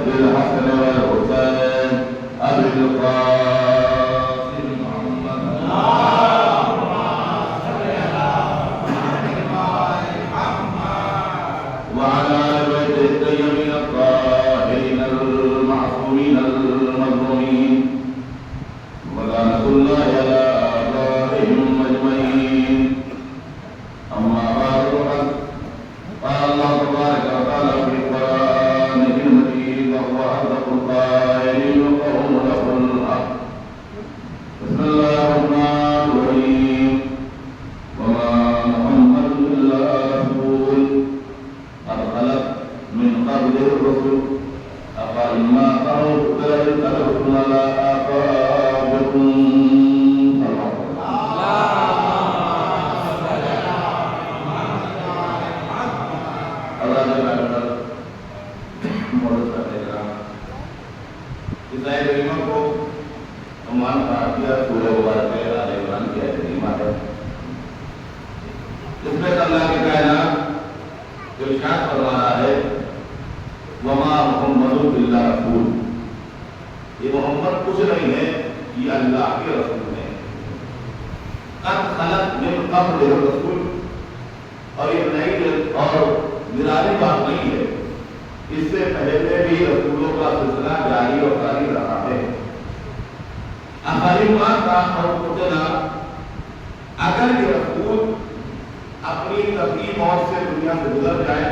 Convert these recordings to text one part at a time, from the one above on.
بالحسن والحسين أبي القاسم محمد وعلى آل بيته الطيبين الطاهرين المعصومين المظلومين ولعنة الله على أعدائهم أجمعين. أما بعد فقد قال الله تبارك وتعالى في قرآنه المجيد وهو أصدق القائلين وهو له الحق. بسم الله الرحمن الرحيم. وما محمد إلا رسول قد خلت من قبله الرسل أفإن ماتوا فقد انقلبتم على أعقابكم. یہ محمد کچھ نہیں ہے، یہ اللہ کے رسول ہیں. قد خلت من قبل الرسول، اور یہ نئی اور نرالی بات نہیں ہے، اس سے پہلے بھی رسولوں کا سلسلہ جاری اور جاری رہا ہے. اگر یہ رسول اپنی طبعی موت سے دنیا سے گزر جائے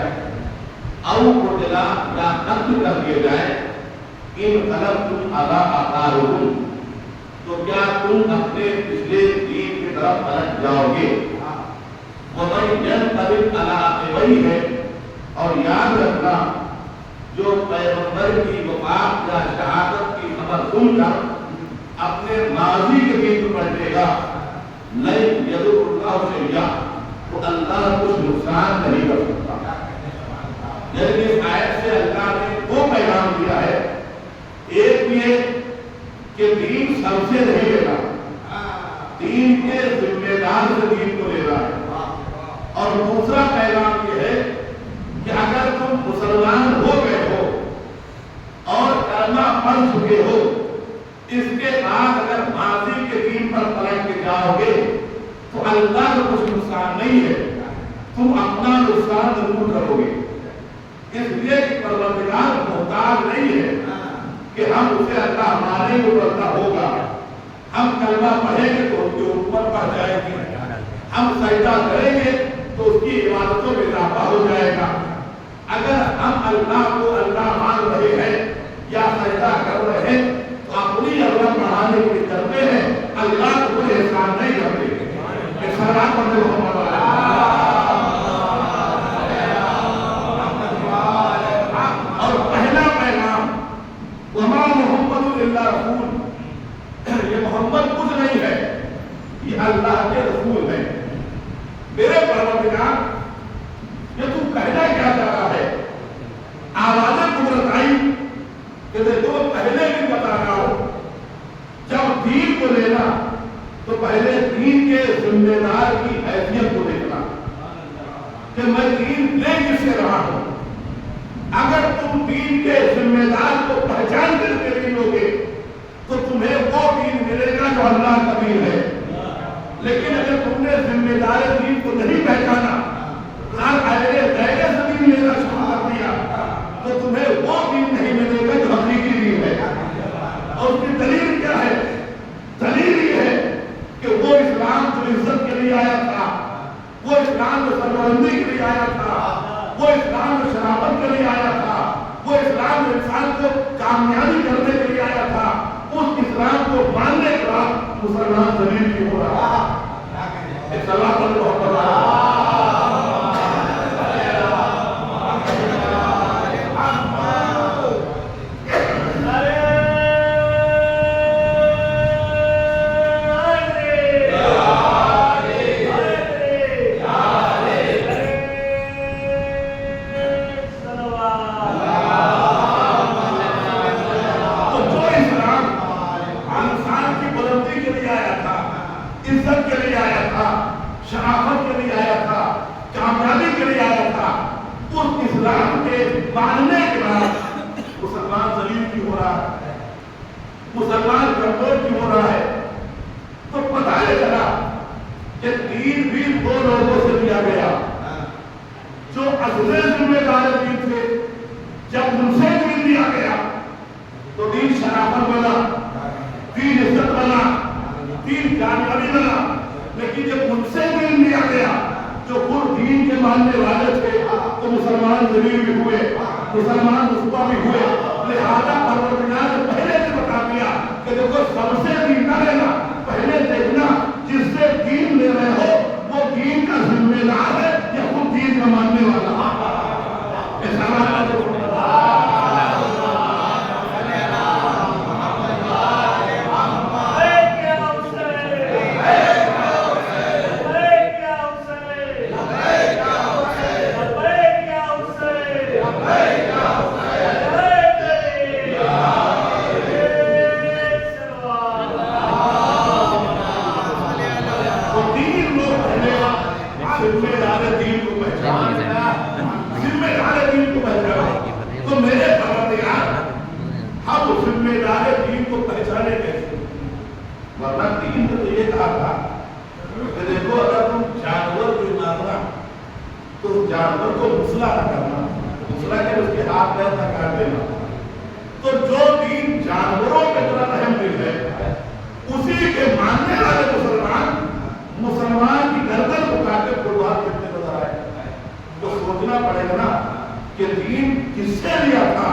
او قتلا یا قتل کر دیے جائے ان قلبتم علی اعقابکم، تو کیا تم اپنے پچھلے دین کی طرف پلٹ جاؤ گے؟ ومن ينقلب علی عقبیہ ہے، اور یاد رکھنا جو پیغمبر کی وفات یا شہادت کی خبر سن کر اپنے ماضی کے دین پر پلٹے گا لن یضر اللہ شیئا، تو اللہ کچھ نقصان نہیں کر سکتا. یعنی اس آیت سے اللہ نے وہ پیغام دیا ہے، ایک یہ کہ دین سب سے نہیں لینا، دین کے ذمہ دار سے دین کو لینا ہے. اور دوسرا پیغام یہ ہے کہ اگر تم مسلمان ہو گئے ہو اور کلمہ پڑھ چکے ہو، اس کے بعد اگر ماضی کے دین پر پلٹ کے جاؤ گے تو اللہ کو کچھ نقصان نہیں ہے، تم اپنا نقصان ضرور کرو گے. اس لیے کہ پروردگار محتاج نہیں ہے کہ ہم اسے اللہ مانیں گے تو اللہ ہوگا. ہم کلمہ پڑھیں گے تو اس کی حکومت بڑھ جائے گی، ہم سجدہ کریں گے تو اس کی عبادتوں میں اضافہ ہو جائے گا. اگر ہم اللہ کو اللہ مان رہے ہیں یا سجدہ کر رہے ہیں تو اپنی عظمت بڑھانے کے لیے کرتے ہیں، اللہ کو کوئی احسان نہیں کرتے. سلام پڑھتے محمد اور پہلا پیغام وما محمد الا رسول، یہ محمد کچھ نہیں ہے، یہ اللہ کے رسول ہے. میرے پروردگار یہ تو کہنا کیا چاہ رہا ہے؟ آواز قدرت آئی کہ دیکھو پہلے بھی بتا رہا ہوں، جب دین کو لینا تو پہلے دین کے ذمہ دار کی حیثیت کو دیکھنا کہ میں دین لے کس سے رہا ہوں. اگر تم دین کے ذمہ دار کو پہچان کر کے دین لوگے تو تمہیں وہ دین ملے گا جو اللہ کا دین ہے. لیکن اگر تم نے ذمہ دار دین کو نہیں پہچانا، زمین لینا شروع کر دیا، تو تمہیں وہ دین نہیں ملے گا جو حقیقی دین ہے. اور اس کی دلیل کیا ہے؟ دلیل یہ ہے کہ وہ اسلام جو عزت کے لیے آیا تھا، وہ اسلام جو سربلندی کے لیے آیا تھا، وہ اسلام جو شرافت کے لیے آیا تھا، وہ اسلام جو انسان کو کامیابی کرنے کے لیے آیا تھا، اس اسلام کو ماننے کے بعد مسلمان ذلیل کیوں ہو رہا ہے؟ اس اللہ پر محبت ماننے کے بعد مسلمان رہا ہے، مسلمان کمزور کیوں ہو رہا ہے؟ تو پتہ نہیں چلا کہ دین بھی دو لوگوں سے دیا گیا جو اصل ذمہ دار دین تھے. جب ان سے دین دیا گیا تو دین شرافت بنا، دین عزت بنا، دین کامیابی بنا. لیکن جب ان سے دین دیا گیا جو خود دین کے ماننے والے تھے تو مسلمان ذلیل بھی ہوئے، مسلمان رسوا بھی ہوئے. لہذا پروردگار نے پہلے سے بتا دیا کہ دیکھو سب سے دین نہ لینا، پہلے دیکھنا جس سے دین لے رہے ہو وہ دین کا ذمہ دار ہے یا خود دین کا ماننے والا. جانور کو مسئلہ نہ کرنا، مسئلہ کے اس کے ہاتھ پیر نہ کاٹ دینا. تو جو دین جانوروں پہ طرح رحم دل ہے اسی کے ماننے والے مسلمان کی گردن کو کاٹ کے فٹبال کھیلتے نظر آئے. تو سوچنا پڑے گا نا کہ دین کس سے لیا تھا؟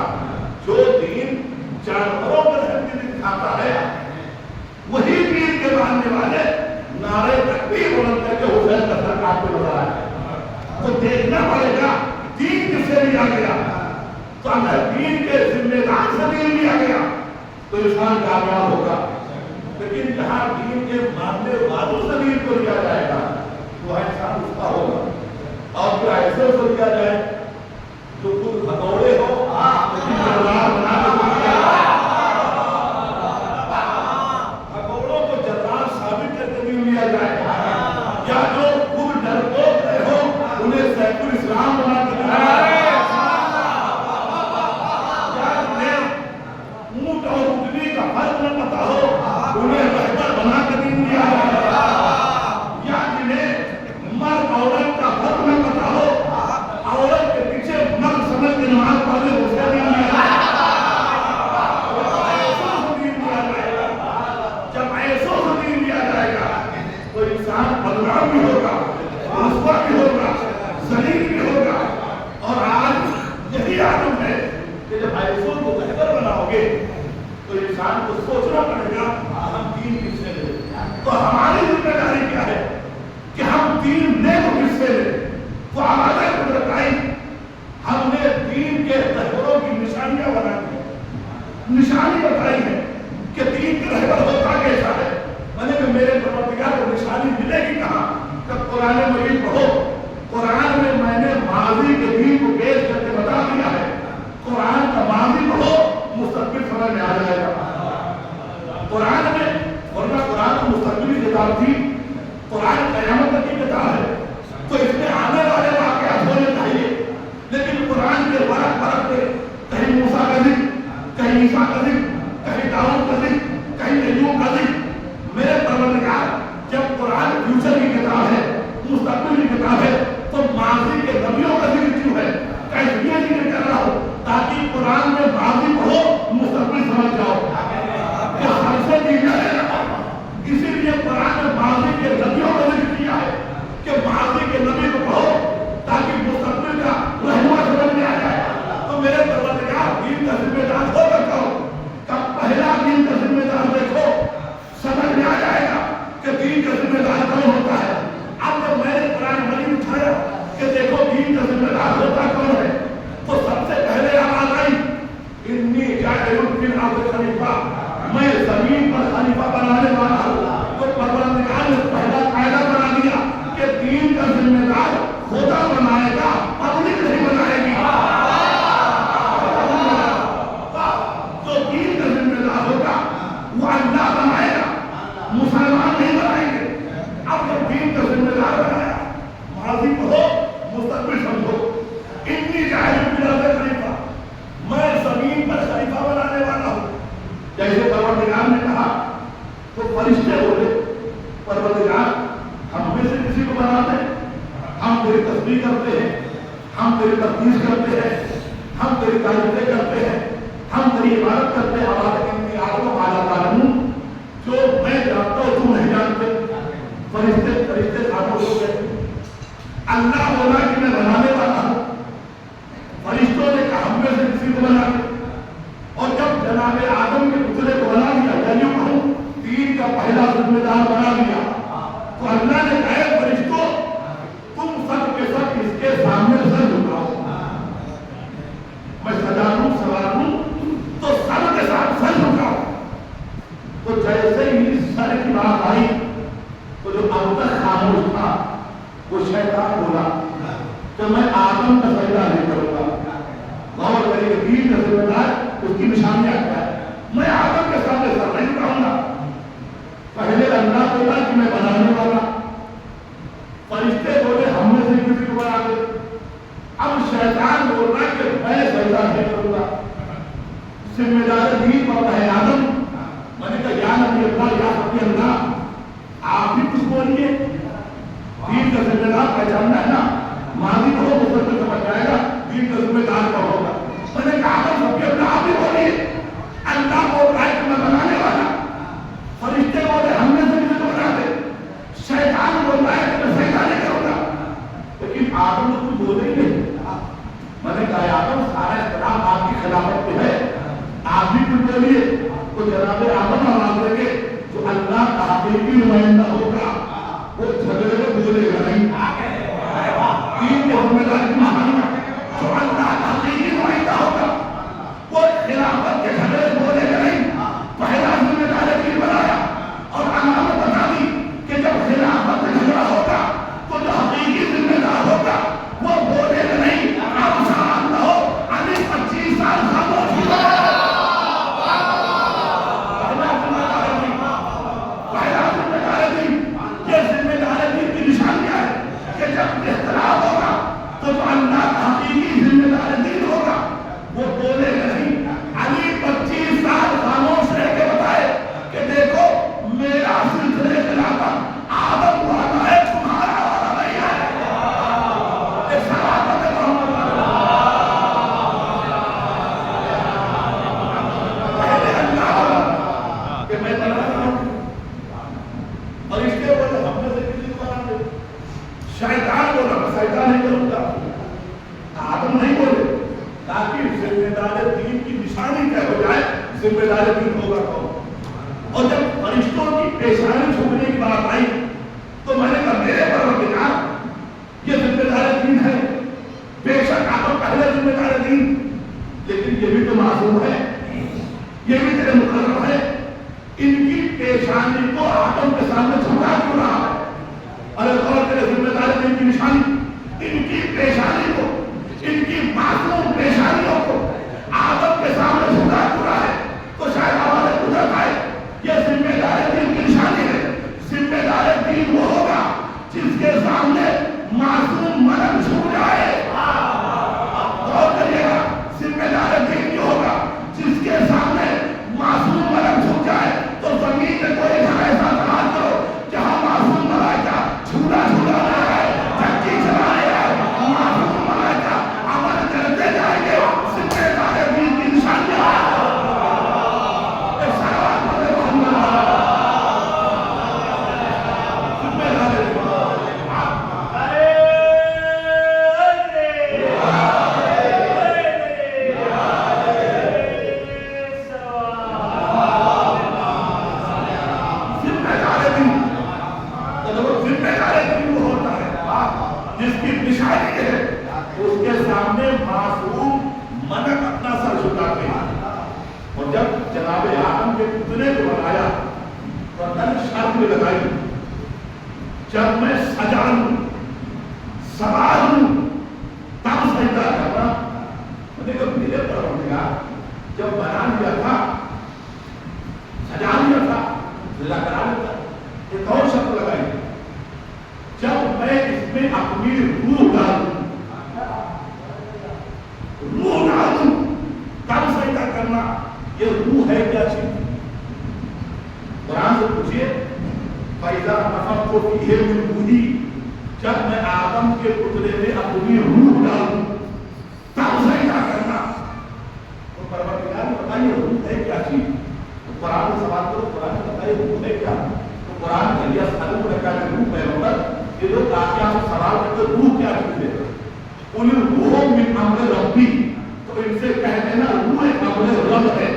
جو دین جانوروں پر رحم دل دکھاتا ہے وہی دین کے ماننے والے نعرے تکبیر بلند کر کے حسین کا سر کاٹتے نظر آئے. تو دیکھنا پڑے گا دین کس سے لیا گیا. تو اگر دین کے ذمہ دار سے دین لیا گیا تو انسان کامیاب ہوگا. لیکن جہاں دین کے ماننے والوں سے دین کو لیا جائے گا تو انسان اس کا ہوگا. اور پھر ایسے سے لیا جائے جو خود بھگوڑے ہو بھگوڑوں کو جرار ثابت کر کے دین لیا جائے یا جو خود ڈرپوک رہے ہو انہیں سیف الاسلام بنا کے اونٹ اور اونٹنی کا فرق نہ پتا ہو انہیں رہبر بنا کے دین دیا یا جنہیں مرد عورت کا فرق نہ پتا ہو عورت کے پیچھے مرد سمجھ کے نماز پڑھنے اسے دین دیا. جب ایسوں سے دین دیا جائے گا تو انسان بدنام بھی ہوگا، رسوا بھی ہوگا، ذلیل بھی ہوگا. اور آج یہی عالم ہے کہ جب ایسوں کو بہتر بناؤ گے تو انسان کو سوچنا پڑے گا ہم دین کس سے لیں. تو ہماری ذمہ داری کیا ہے کہ ہم دین لیں تو کس سے لیں. تو ہمارے قدرت آئی ہم نے دین کے رہبروں کی نشانیاں بنا دی، نشانی بتائی ہے کہ دین کا رہبر ہوتا کیسا ہے. میں نے کہ میرے پروردگار کو نشانی ملے گی کہاں؟ کہ قرآن مجید پڑھو. قرآن میں نے ماضی کے دین کو پیش کر کے بتا دیا ہے. قرآن کا ماضی پڑھو مستقبل سمجھ میں آ جائے گا. قرآن میں ورنہ قرآن کو مستقبل کی کتاب تھی، قرآن قیامت تک کی کتاب ہے تو اس میں آنے والے واقعات ہونے چاہیے. لیکن قرآن کے ورق ورق پہ کہیں موسیٰ کا ذکر، کہیں عیسیٰ کا ذکر، کہیں داؤد کا ذکر، کہیں ایوب کا ذکر. میرے پروردگار جب قرآن فیوچر کی کتاب ہے، مستقبل کی کتاب ہے تو ماضی کے نبیوں کا ذکر کیوں ہے؟ کیفیت ذکر کر رہا ہوں تاکہ قرآن میں ماضی پڑھو مستقبل سمجھ جاؤ. ہم سے دین ہے اسی لیے قرآن میں ماضی کے نبیوں کا ذکر کیا ہے کہ ماضی کے نبی کو پڑھو تاکہ مستقبل کا رہنما سمجھ میں آ جائے. تو میرے پروردگار دین کا ذمہ دار ہو سکتا ہوں کب پہلا دین کا ذمہ دار دیکھو سمجھ میں آ جائے گا کہ دین کا ذمہ دار کون ہوتا ہے. اب جب میں نے قرآن مجید اٹھایا کہ دیکھو دین کا ذمہ دار ہوتا کون ہے تو سب سے پہلے آواز آئی انی جاعل فی الارض خلیفہ، میں زمین پر خلیفہ بنانے والا ہوں. تو پروردگار نے پہلا قاعدہ بنا دیا کہ دین کا ذمہ دار خدا بنائے گا، پبلک نہیں بنائے گی. جو دین کا ذمہ دار ہوگا وہ اللہ بنائے گا، مسلمان نہیں بنائیں گے. اب جب دین کا ذمہ دار بنایا ماضی پڑھو مستقبل سمجھو. انی جاعل فی الارض خلیفہ، میں زمین پر خلیفہ بنانے والا ہوں. فرشتے بولے پروردگار ہم میں سے کسی کو بناتے ہیں، ہم تیری تسبیح کرتے ہیں، ہم تیری تقدیس کرتے ہیں، ہم تیری تعریفیں کرتے ہیں، ہم تیری عبادت کرتے ہیں، جو میں جانتا ہوں تم نہیں جانتے۔ فرشتے خاموش ہو گئے۔ اللہ بولا کہ میں بنانے والا ہوں، فرشتوں نے کہا ہم میں سے کسی کو بنا دے۔ اور جب جناب آدم کے پتلے کو بنا دیا، یعنی کہوں دین کا پہلا ذمہ دار بنا دیا، تو اللہ نے کہا فرشتوں تم سب کے سب اس کے سامنے سر جھکاؤ، میں سجا دوں سوار دوں تو سب کے ساتھ سر جھکاؤ۔ تو جیسے ہی سر کی بات آئی تو جو اب تک خاموش تھا وہ شیطان بولا کہ میں آدم کا سجدہ نہیں کروں گا۔ غور کریں کہ دین کا ذمہ دار اس کی نشانیاں کیا ہے، میں آدم کے سامنے سر نہیں جھکاؤں گا۔ پہلے اللہ بولا کہ میں بنانے والا، فرشتے بولے ہم میں سے کسی کو بنا دے۔ اب شیطان بول رہا کہ میں سجدہ نہیں کروں گا، ذمہ دار دین پر ہے آدم۔ میں نے کہا یا نبی اللہ یا حبیب اللہ آپ بھی کچھ بولیے، دین کا ذمہ دار پہچاننا ہے نا، ماضی کو ہو مستقبل سمجھ جائے گا، دین کا ذمہ دار کون ہوگا۔ میں نے کہا آدم حبیب اللہ آپ بھی بولیے، اللہ بول رہا ہے کہ میں بنانے والا، فرشتے بولے ہم میں سے کسی کو بنا دے، شیطان بول رہا ہے کہ میں سجدہ نہیں کروں گا، لیکن آدم نے کچھ بولے ہی نہیں۔ میں نے کہا آدم سارا اختلاف آپ کی خلافت پہ ہے، آپ بھی کچھ بولیے۔ تو جناب آدم آواز دیں گے جو اللہ کا حقیقی نمائندہ ہوگا وہ جھگڑے میں بولے گا نہیں۔ تین کے ذمہ دار کی نشانیاں، جو اللہ کا حقیقی نمائندہ ہوگا وہ خلافت کے جھگڑے میں بولے گا نہیں۔ پہلا ذمہ دار دین بنایا اور علامت بتا دی کہ جب خلافت کا جھگڑا ہوگا تو جو حقیقی ذمہ دار ہوگا وہ بولے گا نہیں۔ اب سال نہ ہو علی 25 سال خاموش ہو گیا۔ ذمہ دار دین ہوگا کون۔ اور جب فرشتوں کی پیشانی چھوڑنے کی بات آئی تو میں نے کہا میرے پروردگار یہ ذمہ دار دین ہے، بے شک آدم پہلے ذمہ دار دین، لیکن یہ بھی تو معصوم ہے، یہ بھی تیرے مقرر ہے، ان کی پیشانی کو آدم کے سامنے جھکا کیوں رہا ہے؟ ارے غور کرے ذمہ دار دین کی نشانی، ان کی پیشانی کو، ان کی معصوم پیشانیوں کو آدم کے سامنے جھکا کیوں رہا ہے؟ تو شاید ہمارے قدرت آئے یہ ذمہ دار دین کی نشانی ہے۔ ذمہ دار دین وہ ہوگا جس کے سامنے معصوم ملک جھک جائے۔ غور کریے گا، ذمہ دار دین یہ ہوگا جس کے سامنے معصوم ملک جھک جائے۔ تو زمین میں کوئی جگہ ایسا تلاش کرو جہاں معصوم ملائکہ جھولا جھولا رہا ہے، چکی چلا رہا ہے، معصوم ملائکہ عمل کرتے جائیں گے۔ ذمہ دار دین کی نشانیاں جب میں سجا لوں سوار ہوں تب سجدہ کرنا۔ میں نے کہا میرے پروردگار جب بنا لیا تھا سجا لیا تھا سجدہ کرا لیتا، ایک اور شرط لگائی جب میں اس میں اپنی روح ڈالوں تب سجدہ کرنا۔ یہ روح ہے کیا چیز؟ قرآن سے پوچھیے فَإِذَا نَفَخْتُ فِيهِ مِنْ رُوحِي، جب میں آدم کے پتلے میں اپنی روح ڈالوں تب سجدہ کرنا. تو پروردگار نے بتائیے روح ہے کیا چیز؟ تو قرآن سے سوال کرو، قرآن نے بتائیے روح ہے کیا؟ تو قرآن کے لیے سلام رکھا ہے روح پیغمبر یہ لوگ آگے آپ سوال کرتے روح کیا چیز ہے؟ قُلِ الرُّوحُ مِنْ أَمْرِ رَبِّي، تو ان سے کہہ دینا روح ایک امر رب ہے.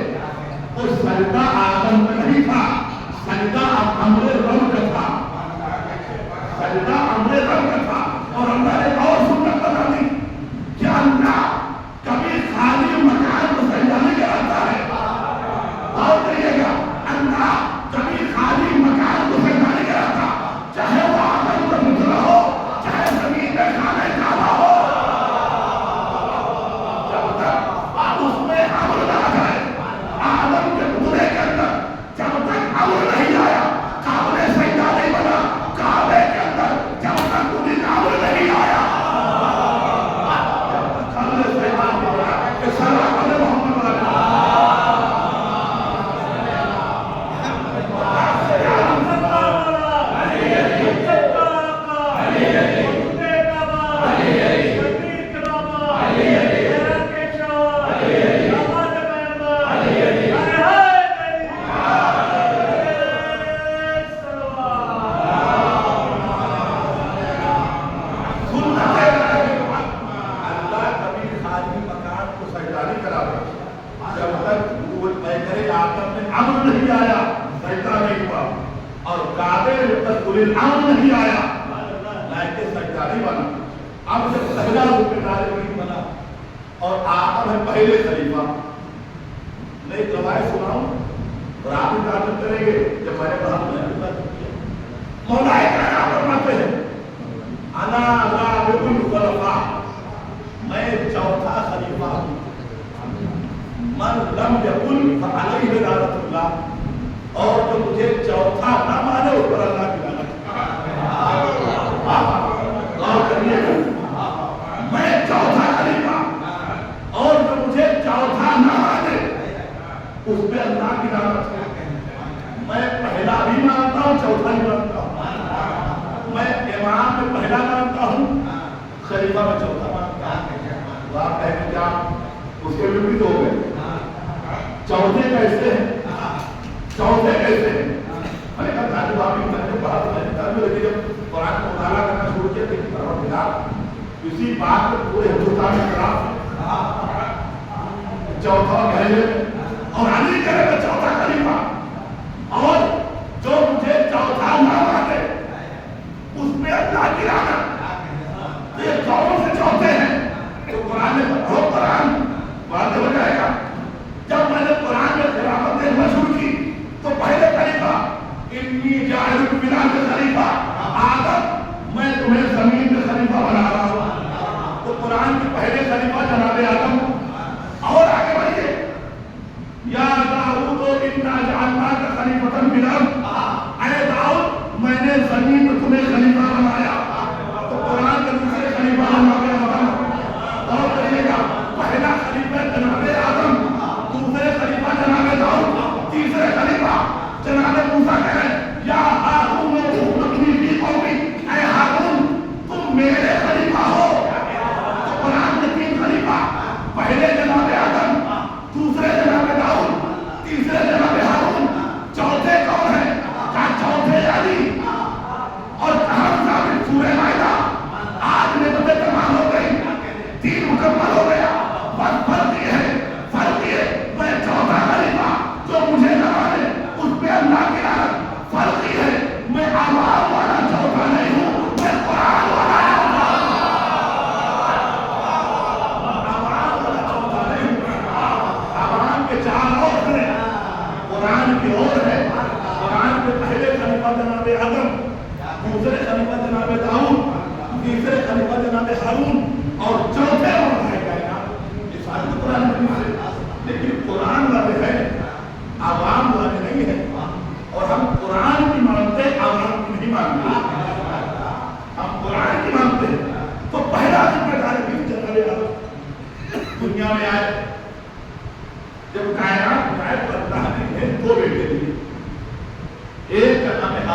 اور سجدہ آدم کا نہیں تھا، سجدہ امر رب کا تھا، سجدہ امر رب کا تھا. اور اللہ نے اور سنت بتا دی کہ اللہ کبھی خالی مکان کو سجدہ نہیں کراتا ہے. اور کہیے گا اللہ کبھی خالی مکان کو سجدہ نہیں کراتا، چاہے وہ آدم کا پتلا ہو، چاہے زمین میں کھانے کھانا ہو، جب تک اس میں امر نہ آئے. آدم کے پتلے کے اندر جب تک امر نہیں آیا قابل سجدہ نہیں بنا. کعبے کے اندر جب تک کوئی امر نہیں آیا قابل سجدہ نہیں بنا. کہ صلوات علی محمد نہیں آیا لائق سجدہ نہیں بنا. اب جب سجدہ ذمہ نہیں بنا اور آدم ہے پہلے خلیفہ. نئی روایت سناؤں اور آپ بھی تعلق کریں گے. جب میں نے کہا مولا کرام فرماتے ہیں انا رابع الخلفاء، میں چوتھا خلیفہ ہوں. من لم یکن فعلیہ لعنۃ اللہ، اور جو مجھے چوتھا نہ مانے اس پر اللہ کی لعنت. غور کریے میں چوتھا خلیفہ، اور جو مجھے چوتھا نہ مانے اس پہ اللہ کی لعنت ہے. میں پہلا بھی مانتا ہوں، چوتھا بھی مانتا ہوں. میں امام میں پہلا مانتا ہوں، خلیفہ میں چوتھا مانتا ہوں. آپ کہیں کیا اس کے بھی دو گئے. چوتھے کیسے ہیں؟ چوتھے کیسے ہیں؟ میں نے کہا تاجب آپ میں نے پڑھا تو میں نے کہا لیکن جب قرآن کو مطالعہ کرنا شروع کیا کہ پروردگار اسی بات میں پورے ہندوستان میں خلاف ہے. چوتھا پہلے اور علی کرے گا چوتھا خلیفہ، اور جو مجھے چوتھا نہ مانے اس میں اللہ کی لعنت. یہ کون سے چوتھے ہیں؟ تو قرآن نے بتاؤ قرآن واضح ہو جائے گا. جب میں نے قرآن میں خلافت دیکھنا شروع کی تو پہلے خلیفہ انی جاعلک فی الارض خلیفہ، آدم میں تمہیں زمین میں خلیفہ بنا رہا ہوں. تو قرآن کے پہلے خلیفہ جناب آدم. اور آگے بڑھیے یا داؤد انا جعلناک خلیفۃ فی الارض، اے داؤد میں نے زمین میں تمہیں خلیفہ بنایا. تو قرآن کے دوسرے خلیفہ جناب آدم. اور کہیے گا پہلا خلیفہ جناب آدم، دوسرے خلیفہ جناب داؤد، تیسرے خلیفہ جناب موسیٰ کہہ رہے ہیں یا ہارون اخلفنی فی قومی، اے ہارون تم میرے خلیفہ ہو. تو قرآن کے تین خلیفہ، پہلے جناب آدم، دوسرے جناب داؤد، تیسرے جناب ہارون. چوتھے کون ہیں؟ کہا چوتھے علی. اور کہاں ثابت سورہ مائدہ. آج نعمتیں تمام ہو گئی، دین مکمل ہو گیا. بس فرق یہ ہے میں چوتھا خلیفہ جو مجھے نہ مانے اس پہ اللہ کی لعنت. فرق یہ ہے میں عوام والا چوتھا نہیں ہوں، میں قرآن والا عوام والا چوتھا نہیں ہوں. عوام کے چار اور ہیں، قرآن کی اور ہے. قرآن کے پہلے خلیفہ جناب آدم، دوسرے خلیفہ جناب داؤد، تیسرے خلیفہ جناب ہارون، اور چوتھے اور ہے قرآن سے. لیکن قرآن والے ہیں، عوام والے نہیں ہیں. اور ہم قرآن کی مانتے، عوام کی نہیں مانتے. ہم قرآن کی مانتے. تو پہلا ذمہ دار دنیا میں آئے جب کائنات بنائے تو اللہ نے دو بیٹے دیے.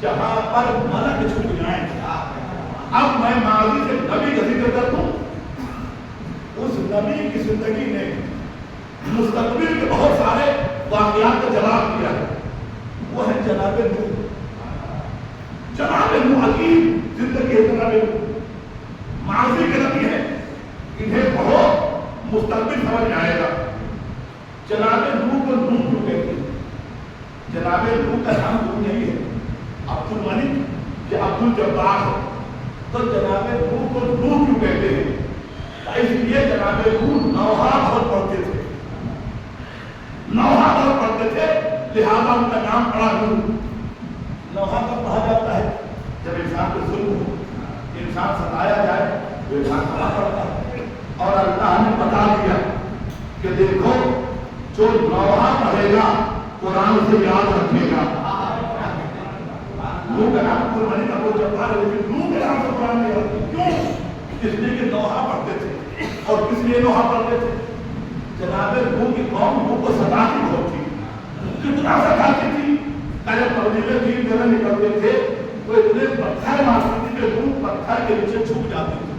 جہاں پر ملک چھپ جائیں. اب میں ماضی سے نبی کا ذکر کر دوں. اس نبی کی زندگی نے مستقبل کے بہت سارے واقعات کا جواب دیا ہے. وہ ہے جناب نوح. جناب نوح عظیم زندگی ہے. جناب نوح ماضی کے نبی ہیں, انہیں بہت مستقبل سمجھ آئے گا. جناب نوح کو نوح کیوں کہتے ہیں؟ جناب نوح کا نام نوح نہیں ہے عبد الملک یا عبد الجبار ہے. تو جناب نوح کو نوح کیوں کہتے ہیں؟ اس لیے جناب نوح نوحہ بہت پڑھتے تھے. نوحہ بہت پڑھتے تھے, لہذا ان کا نام پڑا نوح. نوحہ کا پڑھا جاتا ہے جب انسان کو ظلم ہو, انسان ستایا جائے تو انسان پڑھا پڑتا ہے. اور اللہ نے بتا دیا کہ دیکھو جو نوحہ پڑھے گا قرآن سے یاد رکھے گا. نوح کا نام عبد الملک ابو جبار ہے, لیکن نوح کے نام سے قرآن نہیں ہوتی. کیوں؟ اس لیے کہ نوحہ پڑھتے تھے. اور کس لیے نوحہ پڑھتے تھے؟ جناب نوح کی قوم نوح کو ستاتی بہت تھی. کتنا ستاتی تھی کہ جب تبلیغ دین دینے نکلتے تھے وہ اتنے پتھر مارتی تھی کہ نوح پتھر کے نیچے چھپ جاتے تھے.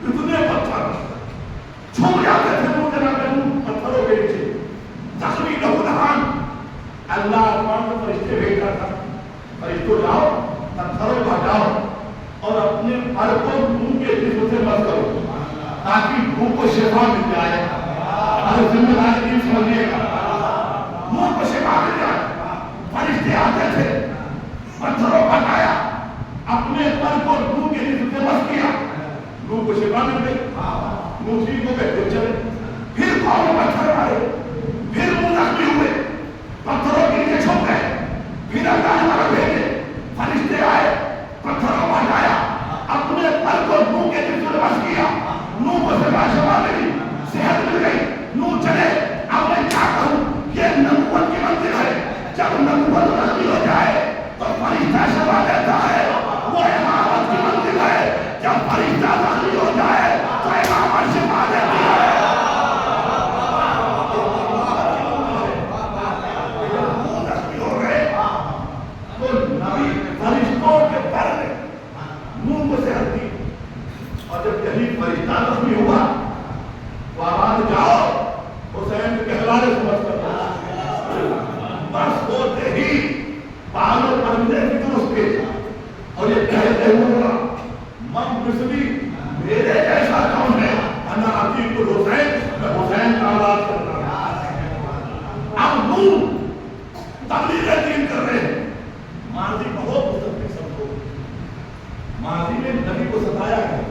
اتنے پتھر چھپ جاتے تھے نوح جناب نوح پتھروں کے نیچے. زخمی لہودہان اللہ آسمان میں فرشتے بھیجا تھا, فرشتوں جاؤ پتھروں کو ہٹاؤ اور اپنے پر کو نوح کے جسم سے مت کرو تاکہ نوح کو شفا مل جائے. اور ذمہ داری دین سمجھیے گا, نوح کو شفا مل جائے. فرشتے آتے تھے, پتھروں کو ہٹایا, اپنے پر کو نوح کے جسم سے مت کیا, نوح کو شفا مل گئی. نوح ٹھیک ہو گئے, پھر چلے. پھر قوم پتھر مارے, پھر نوح زخمی ہوئے, پتھروں کے نیچے چھپ گئے. پھر اللہ نے مدد بھیجے, فرشتے آئے, پتھروں کو ہٹایا, اپنے پر کو نوح کے جسم سے بس کیا. نوح کو شفا ملی, صحت مل گئی, نوح چلے. اب میں کیا کہوں, یہ نبوت کی منزل ہے. جب نبوت زخمی ہو جائے تو فرشتہ شفا دیتا ہے. وہ امامت کی منزل ہے. جب فرشتہ زخمی ہو جائے تو امامت شفا دیتی ہے. فرشتوں کے پر نے نوح کو صحت دی. اور جب یہی فرشتہ زخمی ہوا تو آواز جاؤ حسین کے حوالے سمجھ کر بس ہوتے ہی پاگل بندے کی درست کے. اور یہ کہتے ہوئے من مثلی میرے جیسا کون ہے, انا عتیق الحسین, میں حسین کا آواز کرتا ہوں. اب نوح تبلیغ دین کر رہے ہیں. ماضی بہت مستقبل سمجھو. ماضی میں نبی کو ستایا گیا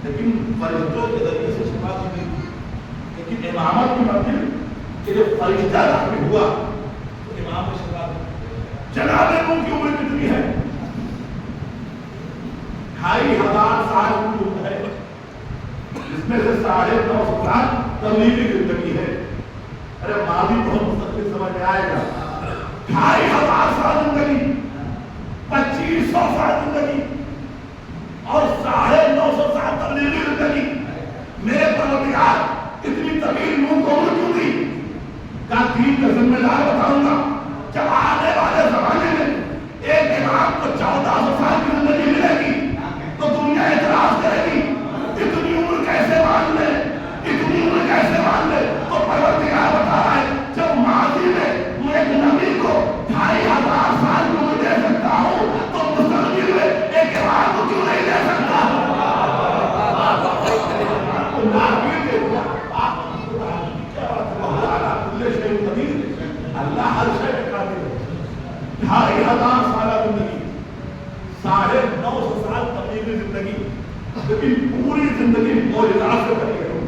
لیکن فرشتوں کے ذریعے سے شفا دی گئی. لیکن امامت کی منزل کہ جب فرشتہ زخمی ہوا تو امام کو شفا دی. جناب نوح کی عمر کتنی ہے؟ 2500 سال کی عمر ہے, جس میں سے 950 سال تبلیغی زندگی ہے. ارے ماضی بہت مستقبل سمجھ میں آئے گا. 2500 سال زندگی, 2500 سال زندگی اور 950 سال تبلیغی زندگی. میرے پروردگار اتنی طویل نوح کو عمر کیوں دی؟ کا دین کا ذمہ دار بتاؤں گا. جب آنے والے زمانے میں ایک امام کو 1400 سال کی زندگی ملے گی تو دنیا اعتراض کرے گی, اتنی عمر کیسے مان لے, اتنی عمر کیسے مان لے. تو پروردگار بتا رہا ہے جب ماضی میں میں ایک نبی کو 2500 سال کی عمر دے سکتا ہوں تو مستقبل میں ایک امام کو کیوں نہیں دے سکتا. اللہ ہر شے پہ قادر ہے. 2500 سالہ زندگی, 950 سال تبلیغی زندگی, لیکن پوری زندگی معجزات سے بھری ہے.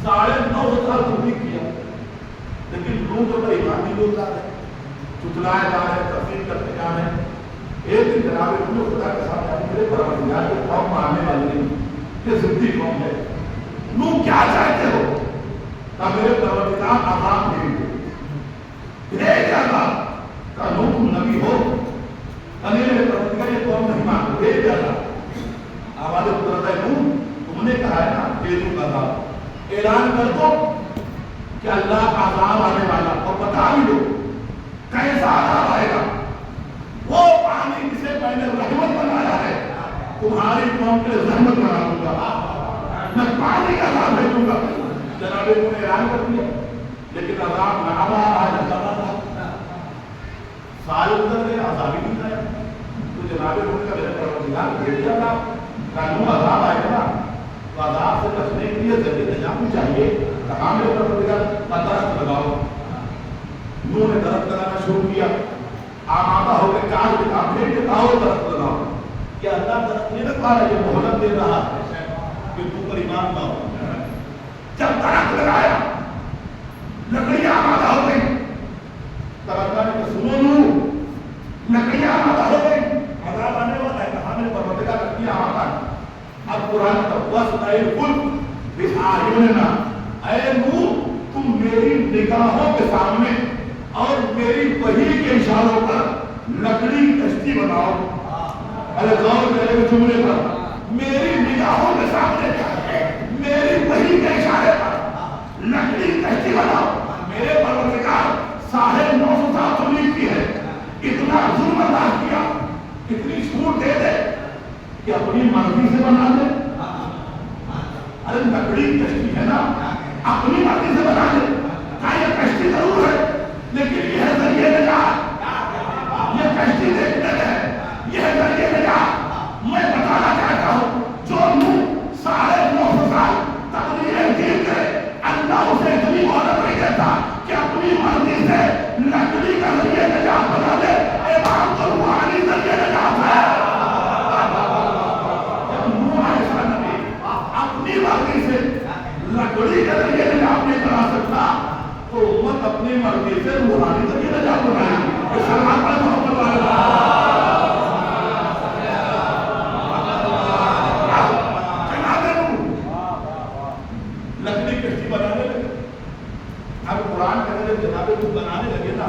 950 سال تبلیغ کیا لیکن لوگ تو ایمانی لوگ جا رہے ہیں, چتلائے جا رہے ہیں, تفسیر کرتے جا رہے ہیں. ایک دن جناب نوح خدا کے سامنے آئے, میرے پروردگار کی قوم ماننے والی نہیں, یہ ضدی قوم ہے, نوح کیا چاہتے ہو؟ کہ میرے پروردگار عذاب دیں گے. بھیج اللہ کہ نوح تم نبی ہو, میرے پروردگار یہ قوم نہیں مانتے, بھیج اللہ. آواز قدرت ہے نوح, تم نے کہا ہے نا بھیجوں کا عذاب, اعلان کر دو کہ اللہ کا عذاب آنے والا, اور بتا بھی دو کیسا عذاب آئے گا. تمہاری قوم کے لیے زحمت بنا دوں گا، میں پانی کا عذاب بھیجوں گا۔ جناب نوح نے اعلان کر دیا، لیکن عذاب نہ آیا، سال گزر گئے، عذاب ہی نہیں آیا۔ تو جناب نوح کا میرے پروردگار بھیج دیا تھا، کہا عذاب آئے گا تو عذاب سے بچنے کے لیے ذریعہ نجات بھی چاہیے، کہاں میرے پروردگار درخت لگاؤ۔ نوح نے درخت لگانا شروع کیا، آمادہ ہو کے چار کتاب بھیج کے کہا درخت لگاؤ۔ کہ اللہ درخت نہیں لگا رہا، یہ مہلت دے رہا ہے کہ تو پر ایمان لاؤ۔ جب درخت لگایا لکڑیاں آمادہ ہو گئی، تب اللہ نے کہا سنو نوح، لکڑیاں آمادہ ہو گئی، عذاب آنے والا ہے، کہاں میرے پروردگار لکڑیاں آمادہ ہے۔ اب قرآن کا وَاسْتَعِنْ بِأَعْيُنِنَا، اے نوح تم میری نگاہوں کے سامنے اور میری وحی کے اشاروں پر لکڑی کشتی بناؤ۔ ارے غور کرے گا جملے پر، میری نگاہوں کے سامنے میری وحی کے اشارے پر لکڑی کشتی بناؤ۔ میرے پروردگار ساحل 900 سال تمہیں کی ہے، اتنا ظلم برداشت کیا، اتنی چھوٹ دے دے کہ اپنی مرضی سے بنا دے۔ ارے لکڑی کشتی ہے نا، اپنی مرضی سے بنا دے، کہا یہ کشتی ضرور ہے لیکن یہ ذریعے نجات، یہ کشتی دیکھنے میں یہ ذریعے نجات۔ میں بتانا چاہتا ہوں جو نوح 950 سال تقریریں دیر کرے، اللہ اسے اتنی مہلت نہیں دیتا کہ اپنی مرضی سے لکڑی کا ذریعے نجات بنا دے۔ امام تو روحانی ذریعے نجات ہے۔ اپنی مرضی سے لکڑی کے ذریعے نجات نہیں بنا سکتا تو امت اپنی مرضی سے روحانی ذریعے نجات بنائے۔ سلام پر محمد لکڑی کشتی بنانے لگے۔ اب قرآن کہتے ہیں جناب تم بنانے لگے نا،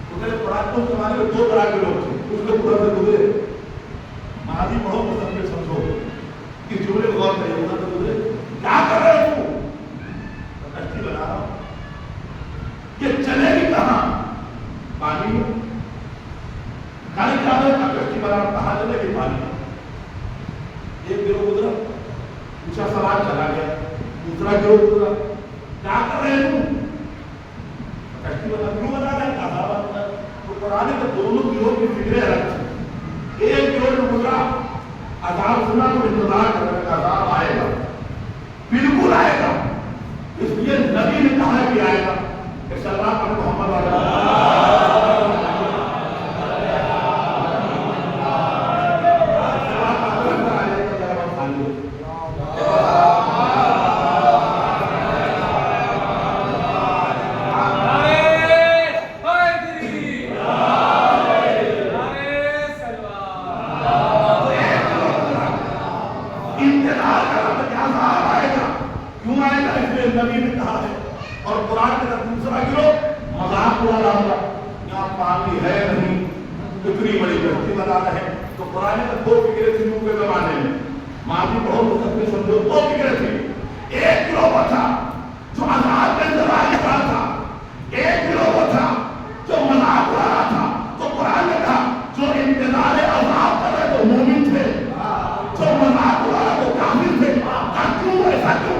تو میرے قرآن کو زمانے میں 2 طرح کے لوگ تھے، اس کے پورا سے گزرے۔ ماضی پڑھو مستقبل سمجھو، اس جملے کو غور کریے، ادھر سے گزرے کیا کر رہے ہو؟ کشتی بنا رہا ہوں۔ یہ چلے گی کہاں؟ پانی میں۔ کھانے کیا ہے؟ کشتی بنا رہا ہوں، کہاں چلے گی؟ پانی میں۔ ایک گروہ گزرا، پوچھا سوال چلا گیا، دوسرا گروہ گزرا، کیا کر رہے ہو؟ کشتی بنا کیوں بنا رہے ہیں؟ کہاں بنا رہے ہیں؟ تو قرآن کے دونوں گروہ کی فکریں الگ تھیں۔ ایک گروہ جو گزرا عذاب سنا تو انتظار کر رہے ہیں عذاب آئے گا، بالکل آئے گا، اس لیے نبی نے کہا کہ آئے گا۔ اس اللہ پر محمد نبی نے کہا ہے، اور قرآن کے دوسرا گروہ مذاق اڑا رہا ہوگا، یہاں پانی ہے نہیں، اتنی بڑی کشتی بنا رہے ہیں۔ تو قرآن میں 2 فکریں تھیں نوح کے زمانے میں، ماضی بہت مستقبل سمجھو، 2 فکریں تھیں۔ ایک گروہ وہ تھا جو عذاب کا انتظار کر رہا تھا، ایک گروہ وہ تھا جو مذاق اڑا رہا تھا۔ تو قرآن نے کہا جو انتظار عذاب کر رہے تو مومن تھے، جو مذاق اڑا رہے تو کافر تھے۔ کیوں ایسا کیوں؟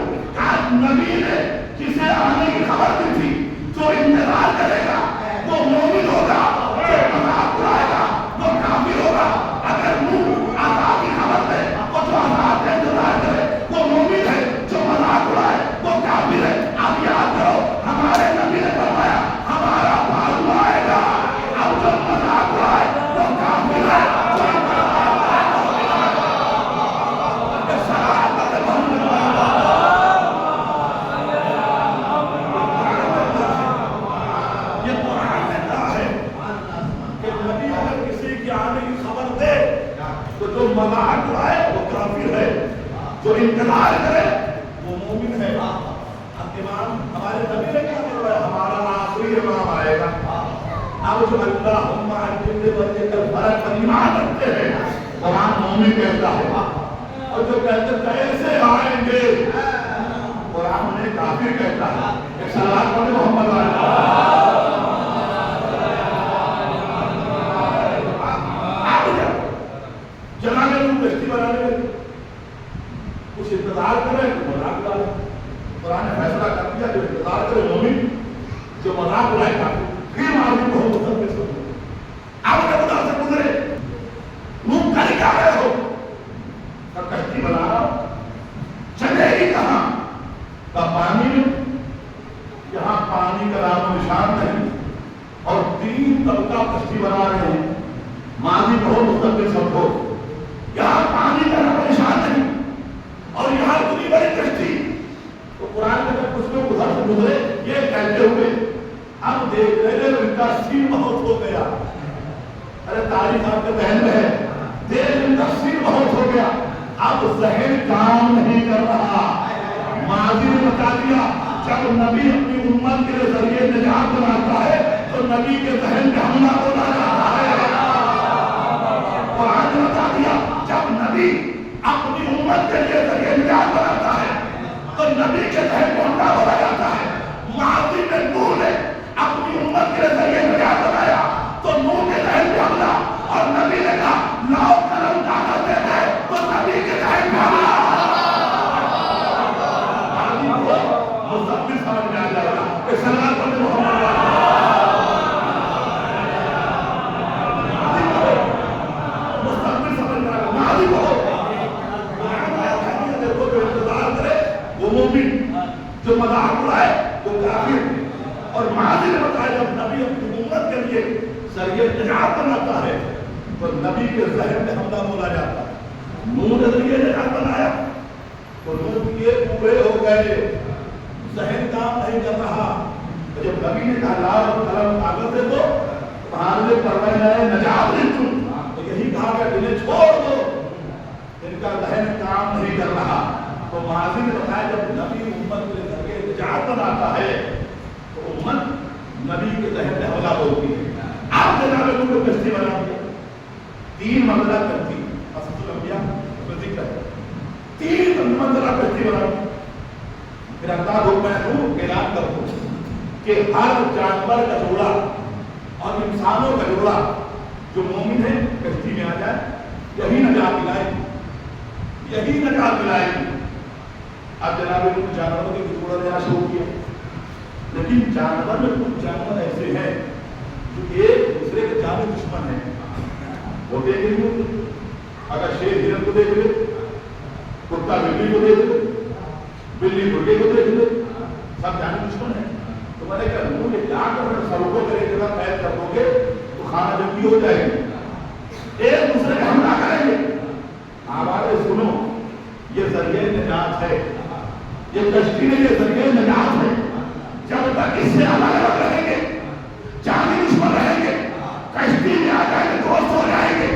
نبی نے جسے آنے کی خبر دی تھی جو انتظار کرے گا وہ مومن ہوگا، جو مذاق اڑائے گا وہ کافر ہوگا۔ اگر نوح عذاب کی خبر دے اور جو عذاب کا انتظار کرے وہ مومن ہے، جو مذاق اڑائے وہ کافر ہے۔ اب یاد کرو ہمارے نبی نے فرمایا ہمارا بھالو آئے گا، اب جو مذاق اڑائے وہ کافر ہے، جو مذاق اڑائے وہ کافر ہے، جو انتظار کرے وہ مومن ہے۔ اب امام ہمارے نبی نے کیا فرمایا؟ ہمارا آخری امام آئے گا۔ اب جو اللہم اجعل وجهك البرق پر ایمان رکھتے ہیں قرآن مومن کہتا ہے، اور جو کہتے کیسے آئیں گے قرآن انہیں کافر کہتا ہے۔ ایک صلوات پڑھیں محمد علیہ جناب نوح کشتی بنانے لگے۔ کرے تو مذاق اڑائے. قرآن نے فیصلہ کر دیا جو انتظار کرے مومن, جو مذاق اڑائے کافر. پھر معلوم ہو مذہب کے سب آپ نے خدا سے گزرے منہ کر کیا رہے ہو, کشتی بنا رہا ہو, چلے گی کہاں کا پانی میں, یہاں پانی کا نام و نشان نہیں, اور 3 طبقہ کشتی بنا رہے ہیں, ماضی کہو مستقبل سب ہو, یہاں پانی کا نام و نشان نہیں اور یہاں اتنی بڑی کشتی. تو قرآن میں جب کچھ لوگ ادھر سے گزرے یہ کہتے ہوئے اب دیکھ رہے ان کا سر بہت ہو گیا. ارے تاریخ آپ کے ذہن میں ہے, دیکھ ان کا سر بہت ہو گیا, اب ذہن کام نہیں کر رہا. ماضی نے بتا دیا جب نبی اپنی امت کے ذریعے نجات بناتا ہے تو نبی کے ذہن میں حملہ بولا جاتا ہے. قرآن نے بتا دیا جب نبی اپنی امت کے ذریعے نجات بناتا ہے تو نبی کے ذہن میں حملہ بولا جاتا ہے. ماضی میں نوح نے اپنی امت کے ذریعے نجات بنایا تو نوح کے ذہن میں حملہ, اور نبی نے کہا لاؤ قلم کاغذ دے دے تو نبی کے ذہن میں حملہ. مستقبل سمجھ میں آ جائے گا کہ سرکار پر محمد مستقبل سمجھ میں آ جائے گا. ماضی کو دیکھو جو انتظار کرے وہ مومن, جو مذاق اڑائے وہ کافر. اور ماضی نے بتایا جب نبی اپنی امت کے لیے ذریعے نجات بناتا ہے تو نبی کے ذہن میں حملہ بولا جاتا ہے. نوح نے ذریعے نجات بنایا تو نوح یہ پورے ہو گئے, ذہن کام نہیں کر رہا. جب نبی نے کہا لاؤ قلم کاغذ دے دو تمہارے پڑھنے جائے نجات دے تم, تو یہی کہا کہ انہیں چھوڑ دو, ان کا ذہن کام نہیں کر رہا. تو ماضی نے بتایا جب نبی امت کے ذریعے نجات بناتا ہے تو امت نبی کے ذہن میں حملہ ہوتی ہے. آپ جناب لوگوں کو کشتی بنا دیا, 3 منزلہ کشتی, اسد الانبیاء کا ذکر ہے, 3 منزلہ کشتی بنا دی. پھر اللہ کو میں اعلان کر دوں کہ ہر جانور کا جوڑا اور انسانوں کا جوڑا جو مومن ہے کشتی میں آ جائے, یہی نجات دلائے گی, یہی نجات دلائے گی. اب جناب لوگ جانوروں کے جوڑا دینا شروع کیا, لیکن جانور میں کچھ جانور ایسے ہیں جو ایک دوسرے کے جانے دشمن ہیں. وہ دیکھ لیں, اگر شیر ہرن کو دیکھ لے, کتا بلی کو دیکھ لے, بلی مرغے کو دیکھ لے, سب جانے دشمن ہیں. تو میں نے کہا لوگوں یہ کیا کر رہے ہیں, سروں کو میرے جگہ قید کر دو گے تو کھانا جنگی ہو جائے گی, ایک دوسرے کا حملہ کریں گے. آواز سنو, یہ ذریعہ نجات ہے, یہ کشتی میں یہ ذریعہ نجات ہے. جب تک اس سے الگ الگ رہیں گے, جانی دشمن رہیں گے, کشتی میں آ جائیں گے دوست ہو جائیں گے,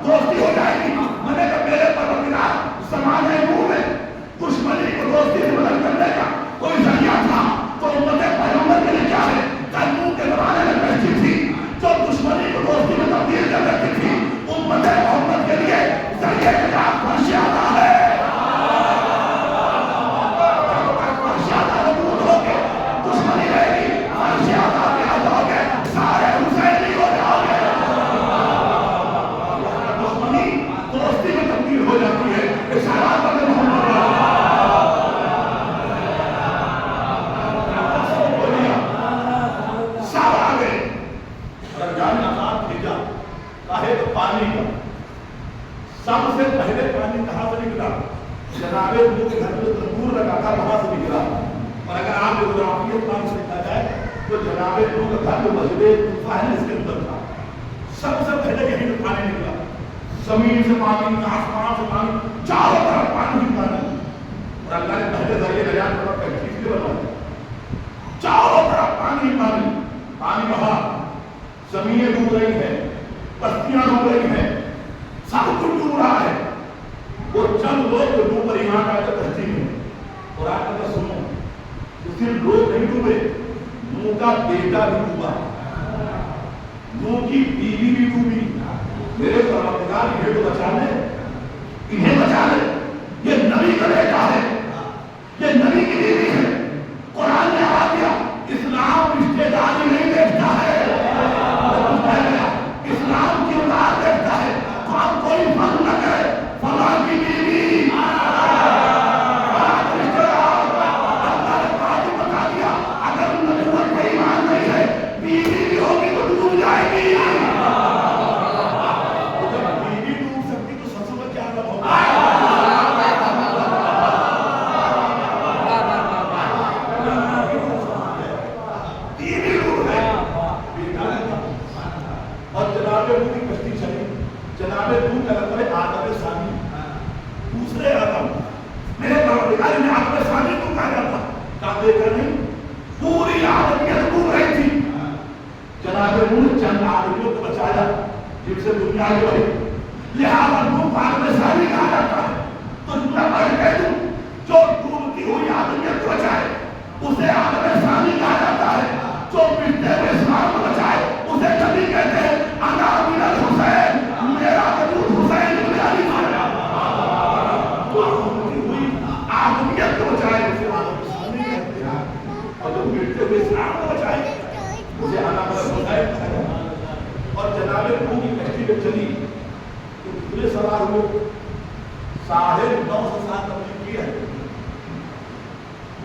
دوستی ہو جائے گی. میں نے کہا میرے پروردگار زمانے نوح میں دشمنی کو دوستی سے بدل کرنے کا کوئی ذریعہ تھا تو امت پیغمبر کے لیے کیا ہے. نوح کے زمانے میں کشتی تھی جو دشمنی کو دوستی میں تبدیل کر دیتی تھی, امت محمد کے لیے ذریعہ نجات فرش آتا ہے. سب سے پہلے پانی کہاں سے نکلا, جناب نوح کے گھر میں تندور رکھا تھا وہاں سے نکلا. اور اگر آپ جغرافیت نام سے دیکھا جائے تو جناب نوح کا گھر جو مسجد طوفہ ہے اس کے اندر تھا. سب سے پہلے یہیں سے پانی نکلا, زمین سے پانی, آسمان سے پانی, چاروں طرف پانی ہی پانی. اور اللہ نے پہلے ذریعے نجات طرف کا چیز کے بنا دیا, چاروں طرف پانی ہی پانی. پانی بہا, زمینیں ڈوب رہی ہیں, بستیاں ڈوب رہی ہیں, سب کچھ ڈوب رہا ہے. وہ چند لوگ جو ڈوب پر ایمان آئے تو کشتی میں. اور آپ کا سنو, صرف لوگ نہیں ڈوبے, نوح کا بیٹا بھی ڈوبا, نوح کی بیوی بھی ڈوبی. میرے پروردگار انہیں تو بچا لے, انہیں بچا لے. یہ نبی کا بیٹا ہے, یہ نبی کی بیوی ہے. قرآن نے آ دیا اسلام رشتے داری نہیں دیکھتا ہے, اسلام کی اولاد دیکھتا ہے. تو آپ کوئی فرق نہ کرے, فلاں کی بیوی دیکھا انہیں آدم ثانی کو کہا جاتا کہا دیکھا نہیں پوری آدمیت ڈوب رہی تھی جناب نوح چند آدمیوں کو بچایا جن سے دنیا جو ہے لہذا نوح آدم ثانی کہا جاتا ہے تو میں کہہ دوں جو ڈوبتی ہوئی آدمیت کو بچائے اسے آدم ثانی کہا جاتا ہے جو مٹتے ہوئے اسلام کو بچائے اسے کبھی کہتے ہیں انا من الحسین میرا وجود حسین ابن علی آدمیت کو بچائے اسے آدم ثانی کہتے ہیں اور جو مٹتے ہوئے اسلام کو بچائے اسے انا من الحسین کہتے ہیں اور جناب نوح کی کشتی میں چلی تو کتنے سوار ہوئے 950 سال تبلیغ کی ہے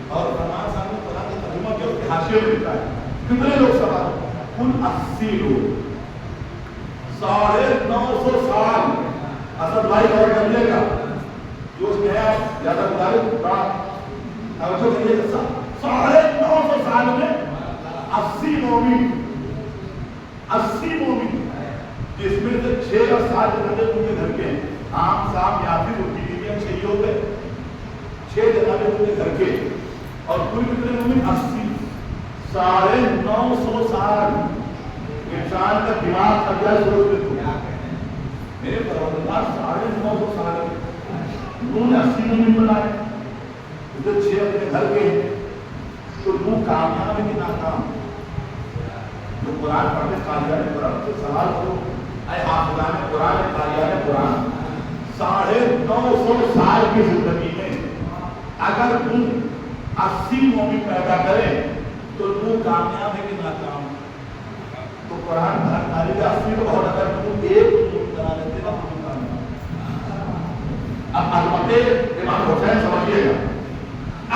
اور رحمان صاحب نے قرآن کا ترجمہ کیا اس کے حاشیے میں لکھا ہے کتنے لوگ سوار کل 80 لوگ 950 سال اسد بھائی غور کر لے گا جو اس میں ہے زیادہ مطالب بات توجہ کریے 950 سال میں 80 مومن جس میں سے 6 اور 7 جنابے ان کے گھر کے ہیں عام صاحب یافر ان کی بیویاں 6 ہی ہو گئے 6 جنابے ان کے گھر کے اور کل کتنے مومن 80 950 سال انسان کا دماغ تک جائے سوچ لے تو میرے پروردگار 950 سال انہوں نے 80 مومن بنائے جو 6 اپنے گھر کے ہیں تو وہ کامیاب ہے کہ ناکام جو قرآن پڑھنے قاریان قرآن سے سوال کرو اے حافظان قرآن قاریان قرآن 950 سال کی زندگی میں اگر تم 80 مومن پیدا کریں تو وہ کامیاب ہے کہ ناکام تو قرآن بھرناری کا 80 تو بہت اگر تم ایک مومن بنا لیتے نا تم کامیاب اب عظمت امام حسین سمجھیے گا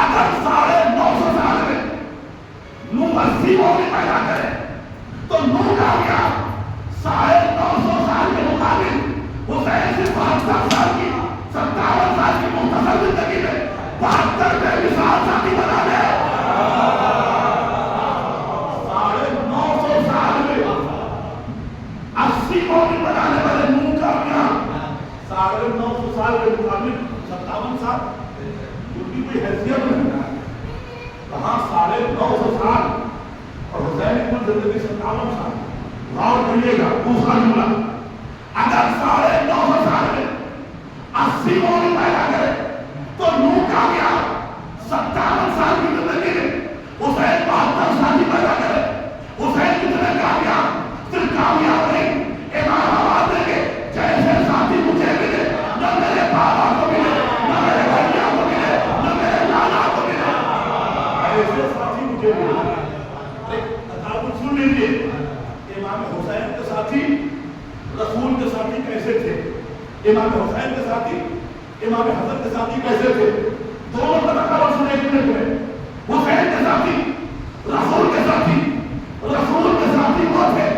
اگر 950 سال میں نوح 80 مومن پیدا کرے تو نوح کامیاب 950 سال کے مقابل حسین سے 72 سال کی 57 سال کی مختصر زندگی میں 72 میں مثال ساتھی بنا لے 950 سال میں 80 مومن بنانے والے نوح کامیاب 950 سال کے مقابل 57 سال ان کی کوئی حیثیت نہیں کہاں 950 سال اور حسین کی زندگی 57 سال غور کریے گا دوسرا جملہ اگر 950 سال میں 80 مومن پیدا کرے تو نوح کامیاب 57 سال کی زندگی میں حسین 72 سال کی پیدا کرے حسین کتنے کامیاب صرف کامیاب نہیں امام آواز دیں گے جیسے ساتھی مجھے ملے نہ میرے بابا کو ملے نہ میرے بھیا کو ملے نہ میرے لالا کو ملے ایسے ساتھی مجھے ملے سن لیجیے امام حسین کے ساتھی رسول کے ساتھی کیسے تھے امام حسین کے ساتھی امام حسن کے ساتھی کیسے تھے دونوں کا تقابل سنے ایک منٹ میں حسین کے ساتھی رسول کے ساتھی وہ تھے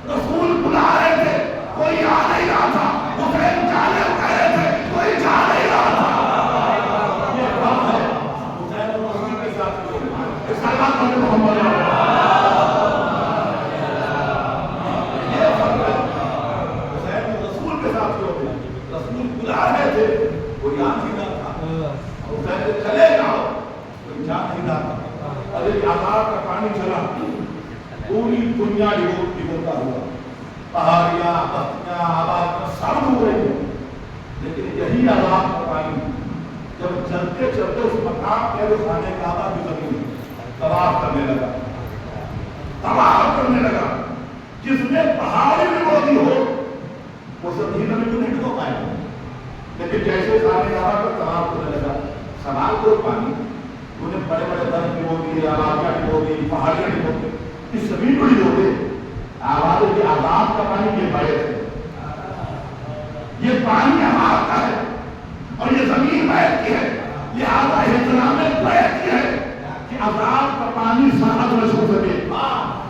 رسول بلا رہے تھے کوئی آ نہیں رہا تھا حسین جانے کہہ رہے تھے کوئی جا نہیں رہا تھا یہ بات ہے حسین اور رسول کے ساتھی اس کا بات کرنے محمد رسول بلا رہے تھے کوئی آ نہیں رہا تھا حسین چلے جاؤ کوئی جا نہیں رہا تھا اور ایک عذاب کا پانی چلا پوری دنیا ڈبوتا ہوا پہاڑیاں بستیاں آبادیاں سب ڈوب رہی ہیں لیکن یہی عذاب کا پانی جب چلتے چلتے اس مقام پہ وہ خانے کعبہ کی زمین طواف کرنے لگا جس میں پہاڑی بھی موجود ہو وہ سب ہی نبی کو نہیں ڈبو پائے لیکن جیسے خانے کعبہ پر طواف کرنے لگا سوال کو پانی انہیں بڑے بڑے درخت ڈبو دیے آبادیاں ڈبو دی پہاڑیاں ڈبو دی اس زمین کو ڈبو دے آباد کے عذاب کا پانی یہ بیت ہے یہ پانی عذاب کا ہے اور یہ زمین بیت کی ہے لہذا احترام بیت کی ہے کہ عذاب کا پانی ساتھ میں چھو سکے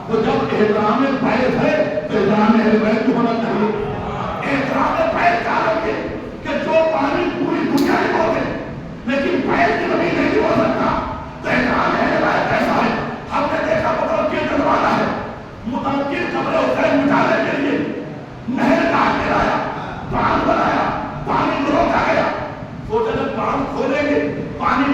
تو جب احترام بیت ہے تو احترام اہل بیت کو ہونا چاہیے احترام بیت کا عالم ہے کہ جو پانی پوری دنیا میں ہوتے لیکن بیت کی زمین نہیں ہو سکتا تو احترام اہل بیت کیسا ہے ہم نے دیکھا متوقع جلوانا ہے متوقع قبر حسین مٹانے کے لیے نہر کاٹ کے لایا باندھ بنایا پانی کو روکا گیا سوچا جب باندھ کھولیں گے پانی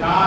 4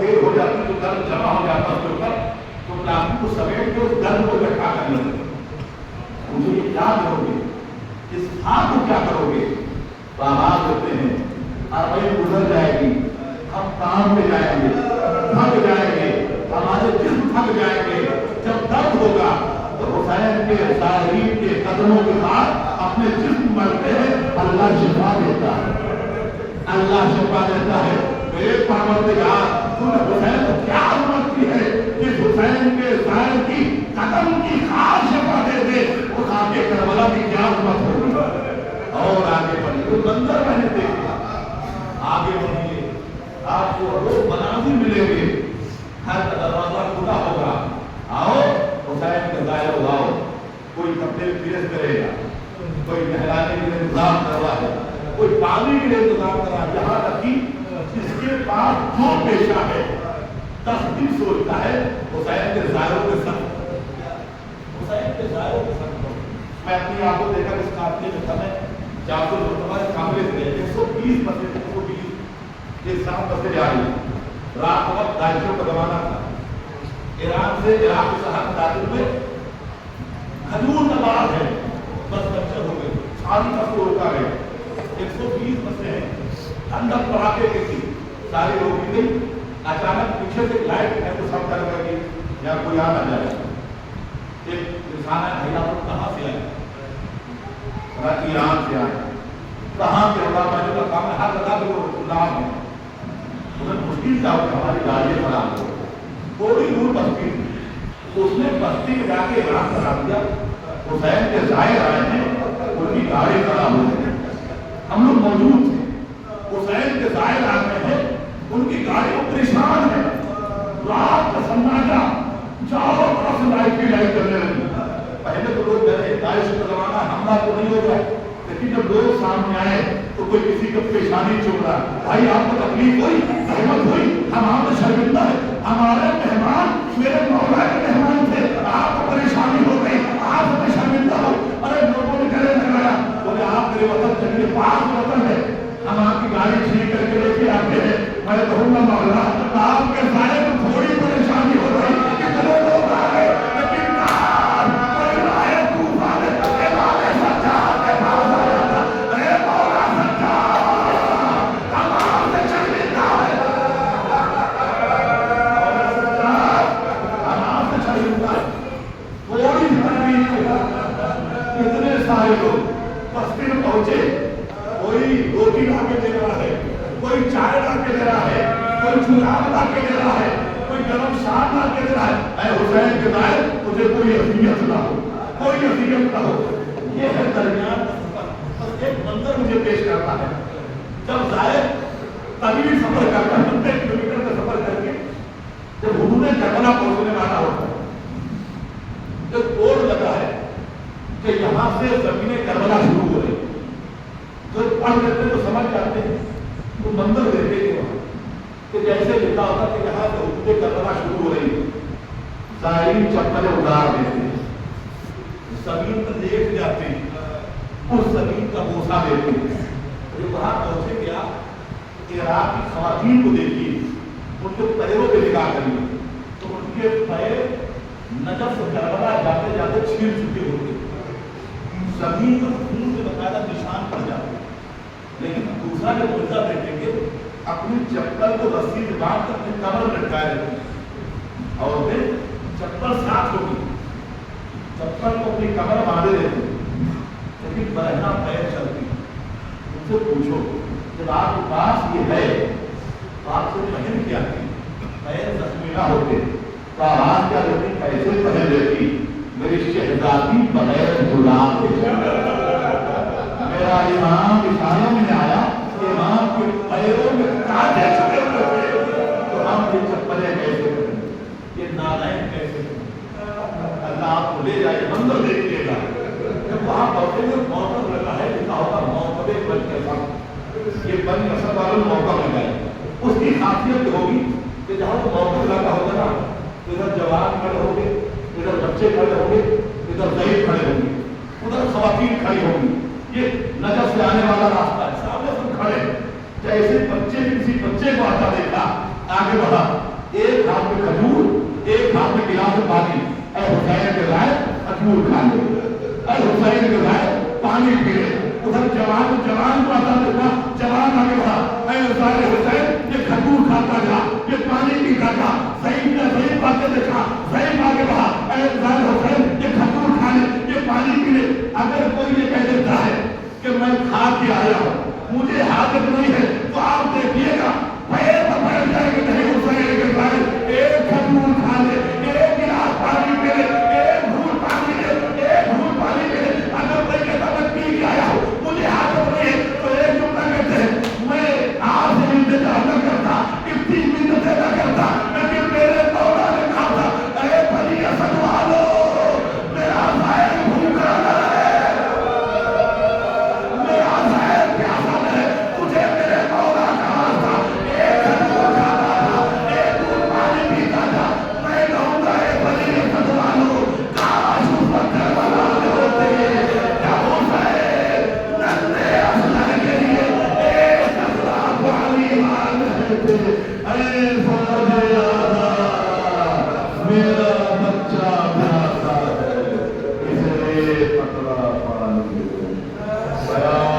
دیر ہو جاتی تو گرم جمع ہو جاتا اس کے اوپر، تو لاٹھی کو سمیٹ کے اس گرم کو اکٹھا کر لیتے، مجھے یہ کیا کرو گے، اس آگ کو کیا کرو گے؟ تو آواز دیتے ہیں اربعین گزر جائے گی، ہم کام پہ جائیں گے، تھک جائیں گے، ہمارے جسم تھک جائیں گے، جب درد ہوگا تو حسین کے ظاہرین کے قدموں کے ساتھ اپنے جسم مرتے ہیں، اللہ شفا دیتا ہے، اللہ شفا دیتا ہے۔ میرے پروردگار تو نے حسین کو کیا عظمت کی ہے کہ حسین کے ظاہر کی قدم کی خاص شفا دے دے، اس آگے کربلا کی کیا عظمت ہوگی۔ اور آگے بڑھیے، وہ منظر میں نے دیکھا، آگے بڑھیے، آپ کو وہ مناظر ملیں گے، ہر دروازہ کھلا ہوگا، آؤ حسین کے ظاہر ہو آؤ، کوئی کپڑے پریس کرے گا، کوئی نہلانے کے لیے انتظام کروا ہے، کوئی پانی کے لیے انتظام کرا، یہاں تک کہ جس کے پاس جو پیشہ ہے 10 دن سوچتا ہے حسین کے ظاہروں کے ساتھ، حسین کے ظاہروں کے ساتھ۔ میں اپنی آپ کو دیکھا اس قافلے میں تھا، میں جاپور مرتبہ قافلے سے گئے 120 بسیں، 120 ایک ساتھ بسیں جا رہی ہیں، رات کو وقت داعشوں کا زمانہ تھا، ایران سے عراق کے سرحد داخل میں کھجور کا باغ ہے، بس پنچر ہو گئے، ساری بس کو روکا گئے، 120 بسیں ہیں، ٹھنڈک پڑاکے کی تھی، ساری روکی گئی، اچانک پیچھے سے لائٹ ہے تو سب ڈر گئے کہ یا کوئی آ نہ جائے، ایک انسان ہے بھائی آپ کہاں سے آئے؟ ایران سے آئے، کہاں سے ہوگا؟ میں نے کہا میں ہر جگہ پہ وہ نام ہے، انہیں مشکل تھا کہ ہماری گاڑیاں خراب ہو، تھوڑی دور بستی تھی، اس نے بستی میں جا کے اعلان کرا دیا حسین کے ظاہر آئے ہیں، ان کی گاڑی خراب ہو گئی، ہم لوگ موجود تھے، حسین کے ظاہر آ رہے ہیں، ان کی گاڑی پریشان ہے، رات کا سناٹا، چاروں طرف سے لائٹ کی لائٹ کرنے لگی، پہلے تو لوگ ڈرے داعش کا زمانہ حملہ تو نہیں ہوگا، لیکن جب لوگ سامنے آئے تو کوئی کسی کا پیشانی چوم رہا، بھائی آپ کو تکلیف ہوئی، زحمت ہوئی، ہم آپ سے شرمندہ ہے، ہمارے مہمان میرے مولا کے مہمان تھے، آپ کو پریشانی ہو گئی، آپ سے شرمندہ ہو، ارے لوگوں نے گلے لگایا، بولے آپ میرے وطن چلیے، پاس وطن ہے، ہم آپ کی گاڑی ٹھیک کر کے لے کے آتے ہیں، میں کہوں گا مولا آپ کے ظاہر کو تھوڑی پریشانی ہو گئی، کتنے لوگ آ گئے، لیکن کوئی رائے طوفان امام سجاد کے پاس آیا تھا، اے مولا سجاد ہم آپ سے شرمندہ ہیں، مولا سجاد ہم آپ سے شرمندہ ہیں، تھوڑی تکلیف اتنے سارے لوگ بستی میں پہنچے، کوئی روٹی لا کے دے رہا ہے، کوئی چائے لا کے دے رہا ہے، کوئی چراغ لا کے دے رہا ہے، کوئی گرم شام لا کے دے رہا ہے، اے حسین کے ظاہر تجھے کوئی اذیت نہ ہو، کوئی اذیت نہ ہو۔ یہ ہے درمیان کا سفر، بس ایک منظر مجھے پیش کرتا ہے، جب ظاہر طویل سفر کرتا ہے، 90 کلومیٹر کا سفر کر کے جب حدود کربلا پہنچنے والا ہوتا ہے، ایک بورڈ لگا ہے کہ یہاں سے زمین کربلا شروع ہو رہی ہے، جو پڑھ لیتے تو سمجھ جاتے ہیں، تو منظر دیکھے گے وہاں کہ جیسے لکھا ہوتا کہ یہاں سے حدود کربلا شروع ہو رہی ہے، ظاہرین چپلیں اتار دیتے ہیں، زمین پر لیٹ جاتے ہیں، اس زمین کا بوسہ دیتے ہیں، جب وہاں پہنچے گیا عراق کی خواتین کو دیکھیے، ان کے پیروں پہ نگاہ کریے تو ان کے پیر نجف سے کربلا جاتے جاتے چھیل چکے ہوتے، زمین پر خون سے باقاعدہ نشان پڑ جاتے، لیکن دوسرا جب معجزہ دیکھیں گے اپنی چپل کو رسی سے باندھ کر اپنی کمر لٹکائے رہتے ہیں، اور پھر چپل ساتھ ہوگی، چپل کو اپنی کمر باندھے رہتے ہیں، لیکن برہنہ پیر چلتی، ان سے پوچھو جب آپ کے پاس یہ ہے تو آپ سے پہن کیا کی، پیر زخمی نہ ہوتے تو آواز کیا دیتی، کیسے پہن لیتی، میری شہزادی بغیر غلام کے میرا امام اشاروں میں آیا، امام کے پیروں میں کانٹے چھپے ہوئے تھے، تو ہم یہ چپلیں کیسے کریں، یہ نالائن کیسے کریں، اللہ آپ کو لے جائے منظر دیکھیے گا، جب وہاں پہنچے گے موقع لگا ہے، لکھا ہوگا موقع بن کے ساتھ، یہ بن اثر والوں موقع لگا ہے، اس کی خاصیت ہوگی کہ جہاں وہ موقع لگا ہوگا نا، ادھر جوان کھڑے ہوں گے، ادھر بچے کھڑے ہوں گے، ادھر ضعیف کھڑے ہوں گے، ادھر خواتین کھڑی ہوں گی، یہ نجف سے آنے والا راستہ ہے، سامنے سب کھڑے، جیسے بچے نے کسی بچے کو آتا دیکھا، آگے بڑھا، ایک ہاتھ میں کھجور، ایک ہاتھ میں گلاس پانی، اے حسین کے رائے کھجور کھا لے، اے حسین کے رائے پانی پی لے۔ ادھر جوان کو آتا دیکھا، جوان آگے بڑھا، اے ظاہر حسین یہ کھجور کھاتا جا، یہ پانی پیتا جا۔ ضعیف باتیں دیکھا، ضعیف آگے بڑھا، اے ظاہر حسین یہ کھجور کھا لے، یہ پانی پی لے۔ اگر کوئی یہ کہہ دیتا ہے کہ میں کھا کے آیا ہوں، مجھے حاجت نہیں ہے، تو آپ دیکھیے گا پیر پر بیٹھ جائے کہ نہیں حسین کے ظاہر ایک کھجور کھا لے، ایک گلاس پانی پی لے، ایک گھونٹ پانی لے، ایک گھونٹ پانی پی لے۔ اگر کوئی کہتا میں پی کے آیا ہوں، مجھے حاجت نہیں ہے، تو ایک جملہ کہتے ہیں میں آپ سے انتظار نہ کرتا، اتنی منتیں نہ کرتا، لیکن میرے مولا نے کہا تھا اے بنی اسد والو میرا ظاہر بھوکا نہ رہے، میرا ظاہر پیاسا نہ رہے، تجھے میرے مولا کہا تھا ایک کھجور کھاتا تھا، ایک گھونٹ پانی پیتا تھا۔ میں کہوں گا اے بنی اسد والو کاش اس وقت کربلا میں ہوتے کیا حسین نظر اصغر کے لیے ایک اطراف والی مان رہتے۔ اے فوج آدھا میرا بچہ پیاسا ہے، اسے اطراف والی بیان